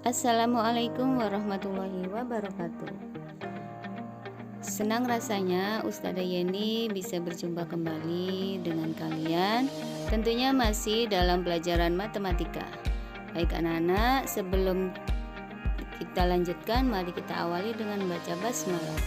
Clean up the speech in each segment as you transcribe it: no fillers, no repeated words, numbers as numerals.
Assalamualaikum warahmatullahi wabarakatuh. Senang rasanya Ustazah Yeni bisa berjumpa kembali dengan kalian, tentunya masih dalam pelajaran matematika. Baik anak-anak, sebelum kita lanjutkan, mari kita awali dengan membaca basmalah.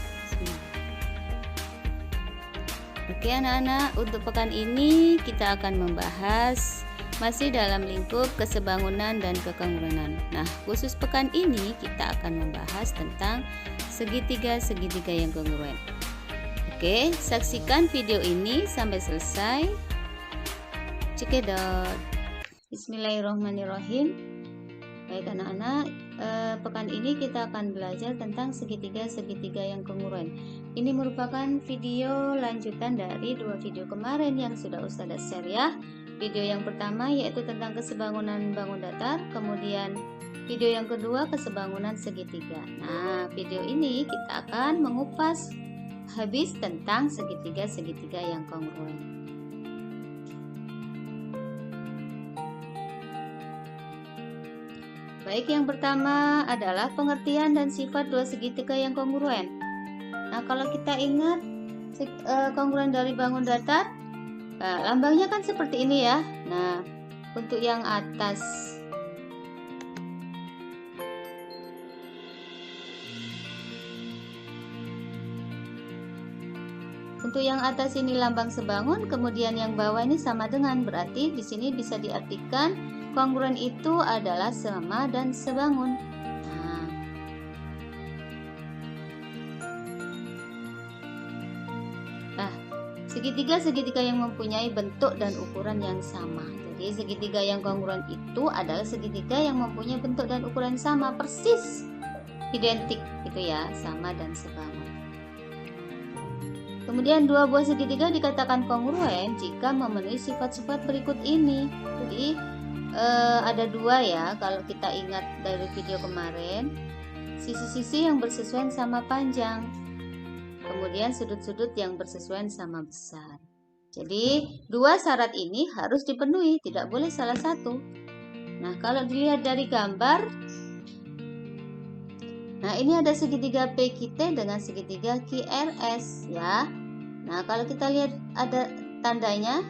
Oke anak-anak, untuk pekan ini kita akan membahas masih dalam lingkup kesebangunan dan kekongruenan. Nah, khusus pekan ini kita akan membahas tentang segitiga-segitiga yang kongruen. Oke, saksikan video ini sampai selesai. Cekidot. Bismillahirrahmanirrahim. Baik anak-anak, pekan ini kita akan belajar tentang segitiga-segitiga yang kongruen. Ini merupakan video lanjutan dari 2 video kemarin yang sudah Ustazah share ya. Video yang pertama yaitu tentang kesebangunan bangun datar, kemudian video yang kedua kesebangunan segitiga. Nah, video ini kita akan mengupas habis tentang segitiga-segitiga yang kongruen. Baik, yang pertama adalah pengertian dan sifat dua segitiga yang kongruen. Nah, kalau kita ingat kongruen dari bangun datar, lambangnya kan seperti ini ya. Nah, untuk yang atas ini lambang sebangun, kemudian yang bawah ini sama dengan, berarti di sini bisa diartikan kongruen itu adalah sama dan sebangun. Segitiga-segitiga yang mempunyai bentuk dan ukuran yang sama. Jadi segitiga yang kongruen itu adalah segitiga yang mempunyai bentuk dan ukuran sama, persis identik gitu ya, sama dan sebangun. Kemudian dua buah segitiga dikatakan kongruen jika memenuhi sifat-sifat berikut ini. Jadi ada dua ya, kalau kita ingat dari video kemarin, sisi-sisi yang bersesuaian sama panjang, kemudian sudut-sudut yang bersesuaian sama besar. Jadi dua syarat ini harus dipenuhi, tidak boleh salah satu. Nah, kalau dilihat dari gambar, nah ini ada segitiga PQT dengan segitiga QRS ya. Nah, kalau kita lihat ada tandanya,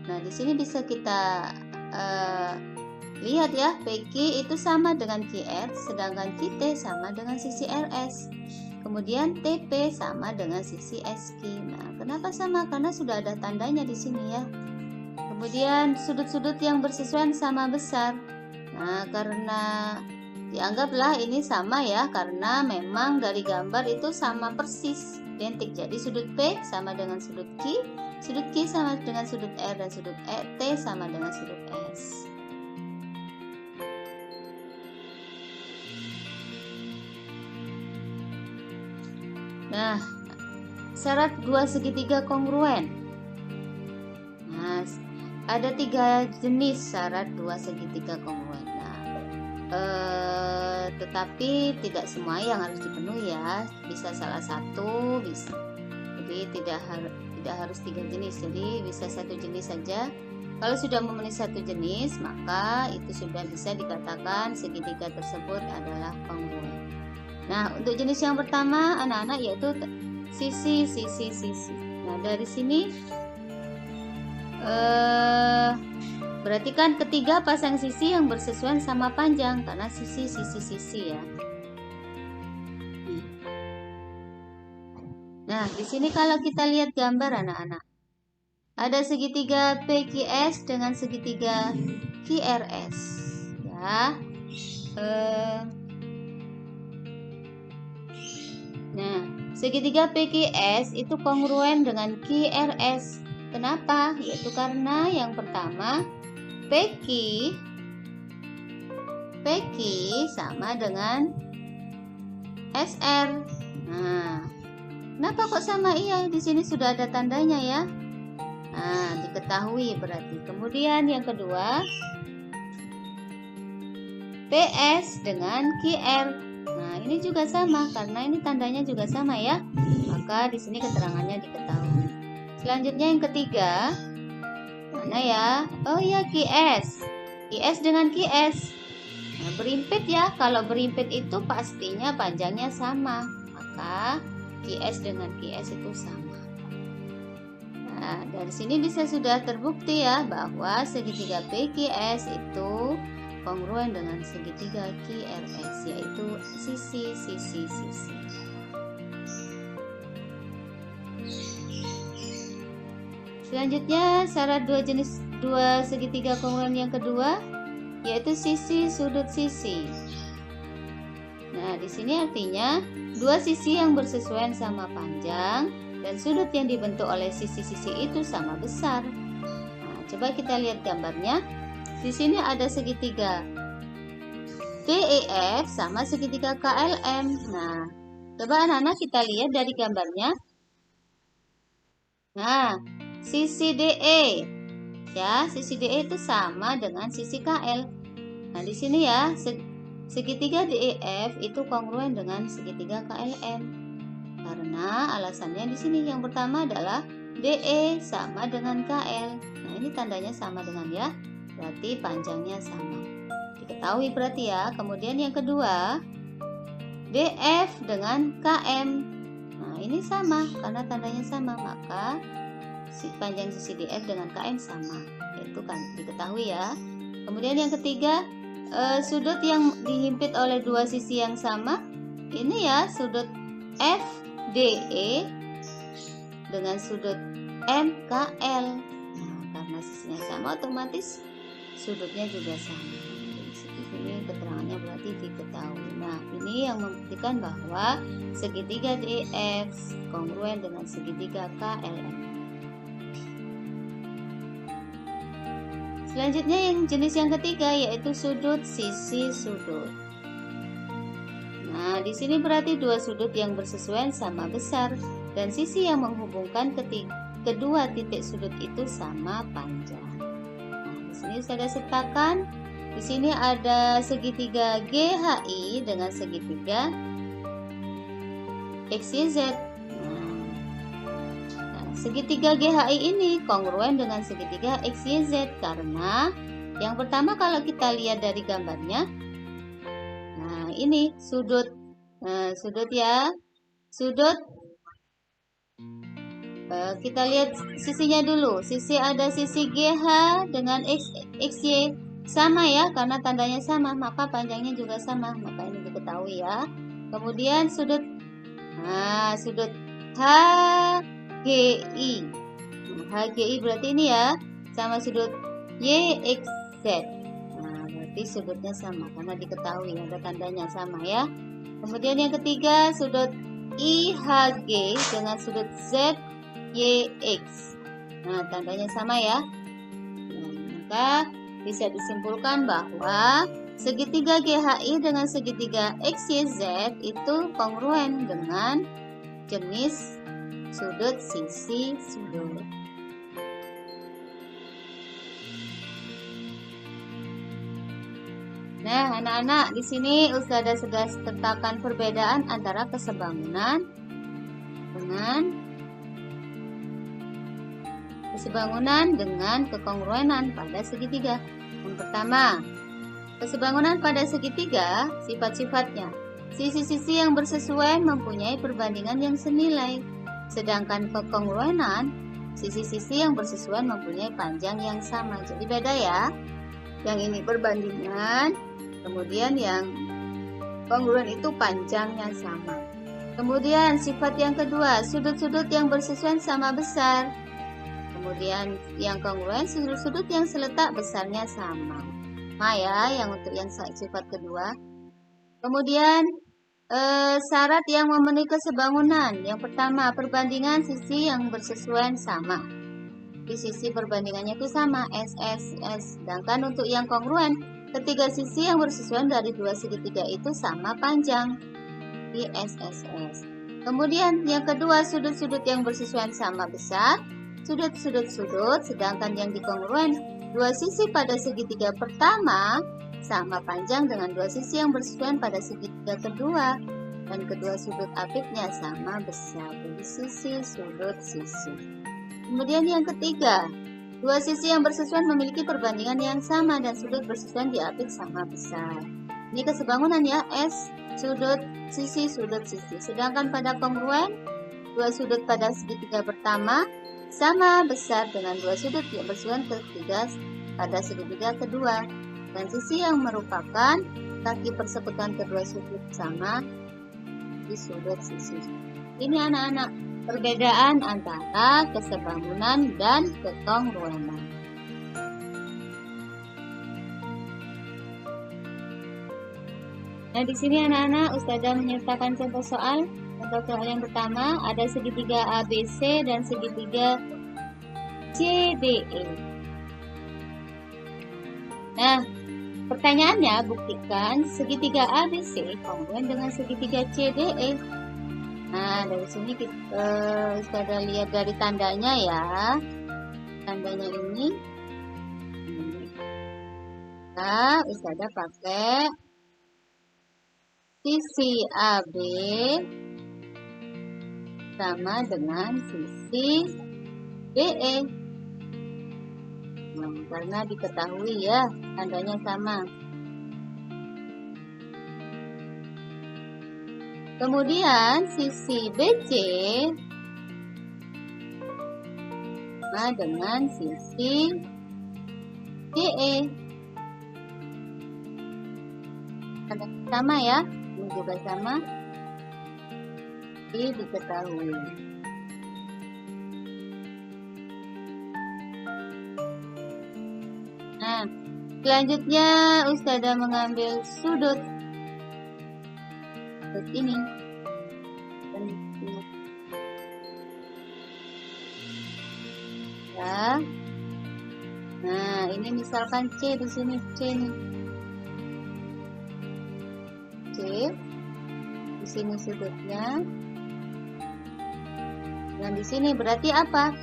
nah di sini bisa kita lihat ya, PQ itu sama dengan QR, sedangkan QT sama dengan sisi RS. Kemudian TP sama dengan sisi SQ. Nah, kenapa sama? Karena sudah ada tandanya di sini ya. Kemudian sudut-sudut yang bersesuaian sama besar. Nah, karena dianggaplah ini sama ya, karena memang dari gambar itu sama persis, identik. Jadi sudut P sama dengan sudut Q sama dengan sudut R, dan sudut T sama dengan sudut S. Nah, syarat dua segitiga kongruen. Nah, ada 3 jenis syarat dua segitiga kongruen. Nah, tetapi tidak semua yang harus dipenuhi ya. Bisa salah satu, bisa. Jadi tidak harus 3 jenis. Jadi bisa 1 jenis saja. Kalau sudah memenuhi 1 jenis, maka itu sudah bisa dikatakan segitiga tersebut adalah kongruen. Nah, untuk jenis yang pertama anak-anak yaitu sisi. Nah, dari sini berarti kan ketiga pasang sisi yang bersesuaian sama panjang, karena sisi ya. Nah, di sini kalau kita lihat gambar anak-anak, ada segitiga PQS dengan segitiga QRS ya. Nah, segitiga PQS itu kongruen dengan QRS. Kenapa? Yaitu karena yang pertama PQ sama dengan SR. Nah, kenapa kok sama? Iya, di sini sudah ada tandanya ya. Nah, diketahui berarti. Kemudian yang kedua PS dengan QR. Nah, ini juga sama karena ini tandanya juga sama ya. Maka di sini keterangannya diketahui. Selanjutnya yang ketiga, mana ya? Oh ya, QS. QS dengan QS. Nah, berimpit ya, kalau berimpit itu pastinya panjangnya sama, maka QS dengan QS itu sama. Nah, dari sini bisa sudah terbukti ya bahwa segitiga PQS itu kongruen dengan segitiga QRS, yaitu sisi. Selanjutnya, syarat dua segitiga kongruen yang kedua yaitu sisi sudut sisi. Nah, di sini artinya dua sisi yang bersesuaian sama panjang dan sudut yang dibentuk oleh sisi-sisi itu sama besar. Nah, coba kita lihat gambarnya. Di sini ada segitiga DEF sama segitiga KLM. Nah, coba anak-anak kita lihat dari gambarnya. Nah, sisi DE, ya, sisi DE itu sama dengan sisi KL. Nah, di sini ya, segitiga DEF itu kongruen dengan segitiga KLM. Karena alasannya di sini yang pertama adalah DE sama dengan KL. Nah, ini tandanya sama dengan ya, berarti panjangnya sama. Diketahui berarti ya. Kemudian yang kedua, DF dengan KM. Nah, ini sama karena tandanya sama, maka panjang sisi DF dengan KM sama. Itu kan diketahui ya. Kemudian yang ketiga, sudut yang dihimpit oleh dua sisi yang sama. Ini ya, sudut FDE dengan sudut MKL. Nah, karena sisinya sama, otomatis sudutnya juga sama. Ini keterangannya berarti diketahui. Nah, ini yang membuktikan bahwa segitiga DF kongruen dengan segitiga KLM. Selanjutnya yang jenis yang ketiga yaitu sudut sisi sudut. Nah, di sini berarti dua sudut yang bersesuaian sama besar dan sisi yang menghubungkan kedua titik sudut itu sama panjang. Nah, di sini saya sertakan. Di sini ada segitiga GHI dengan segitiga XYZ. Nah, segitiga GHI ini kongruen dengan segitiga XYZ karena yang pertama kalau kita lihat dari gambarnya, nah ini sudut, sudut ya, sudut. Kita lihat sisinya dulu. Ada sisi GH dengan XY. Sama ya, karena tandanya sama, maka panjangnya juga sama, maka ini diketahui ya. Kemudian sudut, sudut HGI. HGI berarti ini ya, sama sudut YXZ. Nah, berarti sudutnya sama, karena diketahui ada tandanya sama ya. Kemudian yang ketiga, sudut IHG dengan sudut ZYX. Nah, tandanya sama ya. Nah, maka bisa disimpulkan bahwa segitiga GHI dengan segitiga XYZ itu kongruen dengan jenis sudut sisi sudut. Nah, anak-anak, di sini Ustazah sudah sertakan perbedaan antara kesebangunan dengan kekongruenan pada segitiga. Yang pertama, kesebangunan pada segitiga, sifat-sifatnya. Sisi-sisi yang bersesuaian mempunyai perbandingan yang senilai, sedangkan kekongruenan, sisi-sisi yang bersesuaian mempunyai panjang yang sama. Jadi beda ya. Yang ini perbandingan, kemudian yang kongruen itu panjangnya sama. Kemudian sifat yang kedua, sudut-sudut yang bersesuaian sama besar. Kemudian yang kongruen, sudut-sudut yang seletak besarnya sama. Nah ya, yang untuk yang sifat kedua. Kemudian syarat yang memenuhi kesebangunan. Yang pertama, perbandingan sisi yang bersesuaian sama. Di sisi perbandingannya itu sama, SSS. Sedangkan untuk yang kongruen, ketiga sisi yang bersesuaian dari dua segitiga itu sama panjang, di SSS. Kemudian yang kedua, sudut-sudut yang bersesuaian sama besar. Sudut-sudut, sedangkan yang dikongruen, dua sisi pada segitiga pertama sama panjang dengan dua sisi yang bersesuaian pada segitiga kedua, dan kedua sudut apitnya sama besar. Jadi sisi, sudut, sisi. Kemudian yang ketiga, dua sisi yang bersesuaian memiliki perbandingan yang sama dan sudut bersesuaian di apit sama besar. Ini kesebangunan ya, S sudut sisi sudut sisi. Sedangkan pada kongruen, dua sudut pada segitiga pertama sama besar dengan dua sudut yang bersebelahan ketiga pada segitiga kedua. Dan sisi yang merupakan kaki persekutuan kedua sudut sama di sudut sisi. Ini anak-anak perbedaan antara kesebangunan dan kekongruenan. Nah, di sini anak-anak Ustazah menyertakan contoh soal. Contoh soal yang pertama, ada segitiga ABC dan segitiga CDE. Nah, pertanyaannya, buktikan segitiga ABC kongruen dengan segitiga CDE. Nah, dari sini kita Ustazah lihat dari tandanya ya. Tandanya ini. Nah, Ustazah pakai sisi AB sama dengan sisi BE. Nah, karena diketahui ya, tandanya sama. Kemudian sisi BC sama dengan sisi DE. Tandanya sama ya. Ini juga sama, ini diketahui. Nah, selanjutnya Ustazah mengambil sudut ini. Ya. Nah, ini misalkan C di sini, C nih. Di sini sudutnya, dan di sini berarti apa?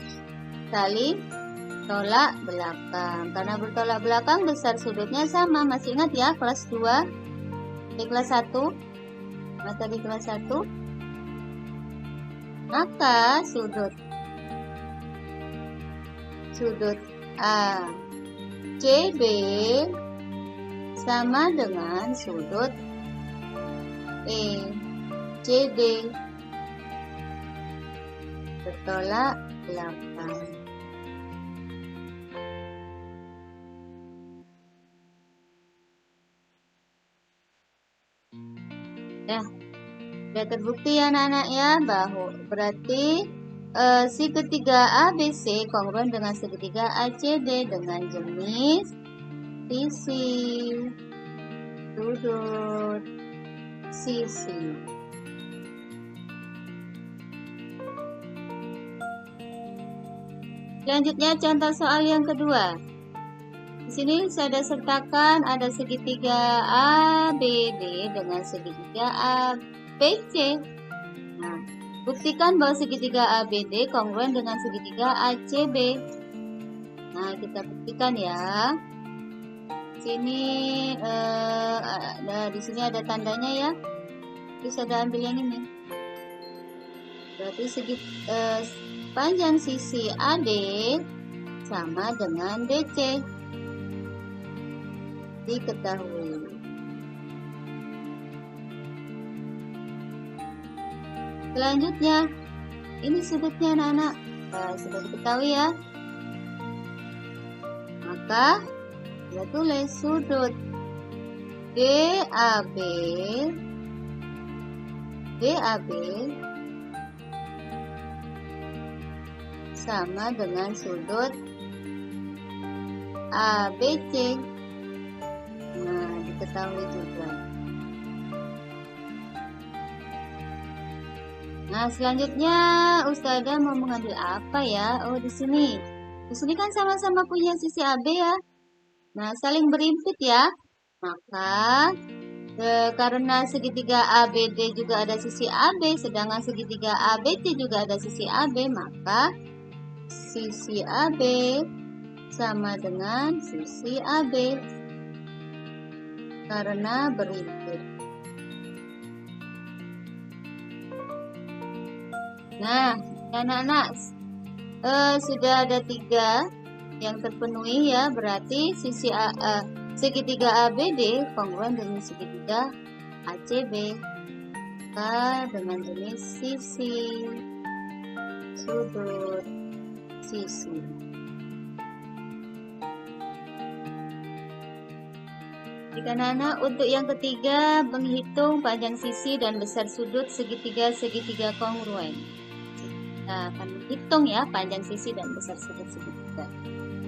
Saling tolak belakang. Karena bertolak belakang, besar sudutnya sama. Masih ingat ya kelas 2 di kelas 1 mata di kelas 1. Maka sudut A CB sama dengan sudut CD, bertolak belakang. Nah, sudah terbukti ya anak-anak ya, bahwa berarti segitiga ABC kongruen dengan segitiga ACD dengan jenis sisi sudut sisi. Selanjutnya contoh soal yang kedua. Di sini saya sertakan ada segitiga ABD dengan segitiga ABC. Nah, buktikan bahwa segitiga ABD kongruen dengan segitiga ACB. Nah, kita buktikan ya. Di sini ada tandanya ya. Bisa ada ambil yang ini. Berarti panjang sisi AD sama dengan DC. Diketahui. Selanjutnya, ini sudutnya anak-anak. Sudah diketahui ya. Maka kita tulis sudut DAB sama dengan sudut ABC. Nah, diketahui juga. Nah, selanjutnya Ustazah mau mengambil apa ya? Oh, di sini. Di sini kan sama-sama punya sisi AB ya. Nah, saling berimpit ya. Maka karena segitiga ABD juga ada sisi AB, sedangkan segitiga ABC juga ada sisi AB, maka sisi AB sama dengan sisi AB karena berimpit. Nah, anak-anak sudah ada 3 yang terpenuhi ya, berarti sisi segitiga ABD kongruen dengan segitiga ACB. Maka dengan jenis sisi, sudut, sisi. Anak-anak, untuk yang ketiga, menghitung panjang sisi dan besar sudut segitiga-segitiga kongruen. Kita akan menghitung ya panjang sisi dan besar sudut segitiga.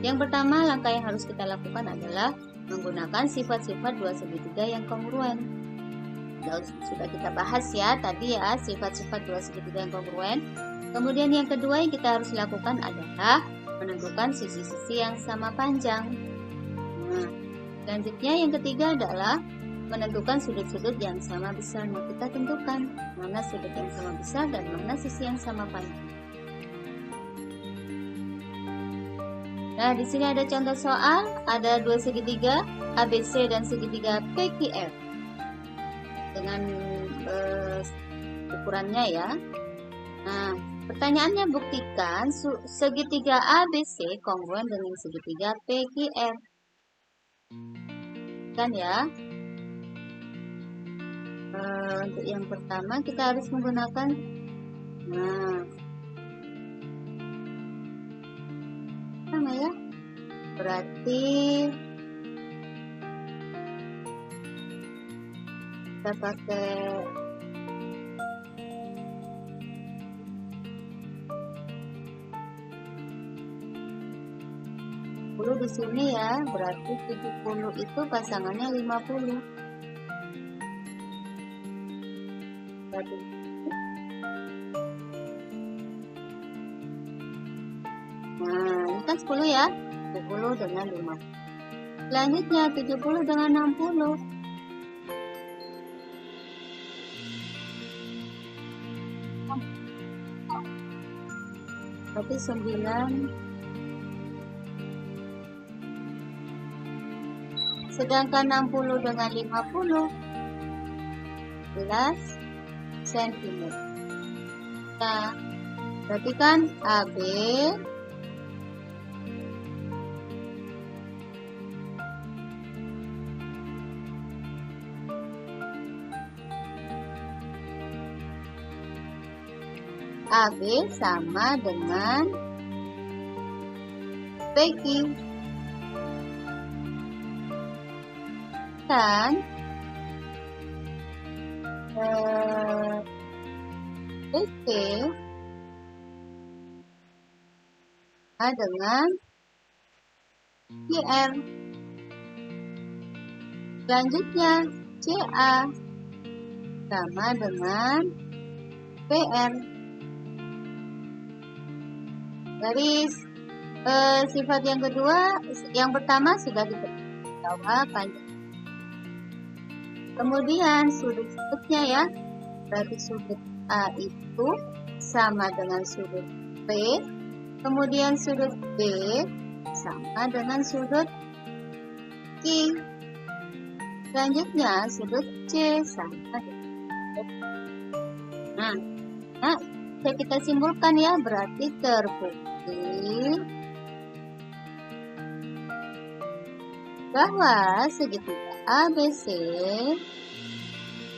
Yang pertama, langkah yang harus kita lakukan adalah menggunakan sifat-sifat dua segitiga yang kongruen. Sudah kita bahas ya tadi ya, sifat-sifat dua segitiga yang kongruen. Kemudian yang kedua yang kita harus lakukan adalah menentukan sisi-sisi yang sama panjang. Nah, selanjutnya yang ketiga adalah menentukan sudut-sudut yang sama besar. Nah, kita tentukan mana sudut yang sama besar dan mana sisi yang sama panjang. Nah, di sini ada contoh soal, ada dua segitiga ABC dan segitiga PQR dengan ukurannya ya. Nah, pertanyaannya buktikan segitiga ABC kongruen dengan segitiga PQR. Kan ya. Untuk yang pertama kita harus menggunakan sama ya. Berarti kita pakai di sini ya, berarti 70 itu pasangannya 50. Berarti nah, ini kan 10 ya, 70 dengan 50. Selanjutnya 70 dengan 60. Berarti 9. Sedangkan 60 dengan 50 11 cm. Nah, berarti kan AB sama dengan PQ. Dan PP dengan QR. Selanjutnya CA sama dengan PR. Dari sifat yang kedua, yang pertama sudah diketahui panjang. Kemudian sudut-sudutnya ya, berarti sudut A itu sama dengan sudut P, kemudian sudut B sama dengan sudut Q. Selanjutnya sudut C sama dengan sudut. Nah, kita simpulkan ya, berarti terbukti bahwa segitiga ABC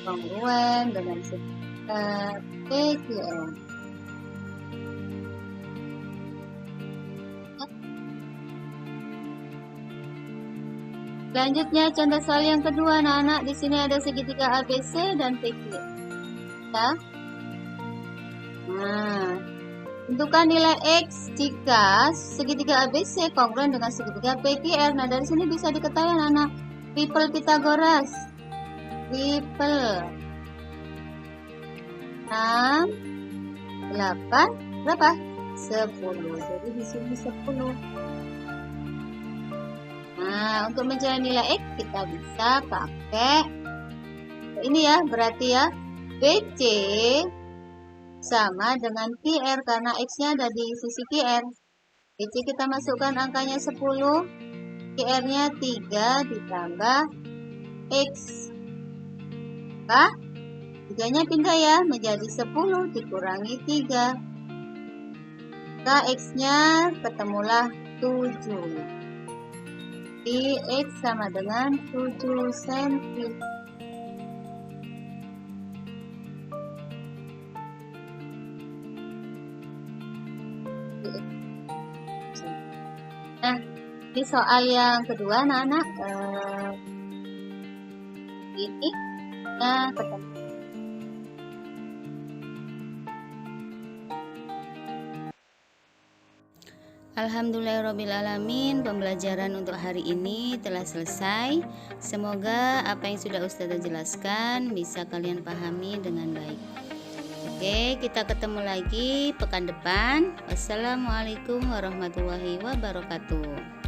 kongruen dengan segitiga PQR. Selanjutnya contoh soal yang kedua, anak-anak. Di sini ada segitiga ABC dan PQR. Nah, tentukan nilai X jika segitiga ABC kongruen dengan segitiga PQR. Nah, dari sini bisa diketahui anak-anak, triple Pythagoras. Triple 6, 8, berapa? 10. Jadi di sini 10. Nah, untuk mencari nilai X kita bisa pakai ini ya, berarti ya BC sama dengan QR karena X-nya ada di sisi QR. BC kita masukkan angkanya 10, QR-nya 3 ditambah X. Maka 3-nya pindah ya, menjadi 10 dikurangi 3. Maka X-nya ketemulah 7. Berarti X sama dengan 7 cm. Nah, di soal yang kedua, anak-anak, ini kita ketemu. Alhamdulillahirrabbilalamin, pembelajaran untuk hari ini telah selesai. Semoga apa yang sudah Ustazah jelaskan bisa kalian pahami dengan baik. Oke, kita ketemu lagi pekan depan. Wassalamualaikum warahmatullahi wabarakatuh.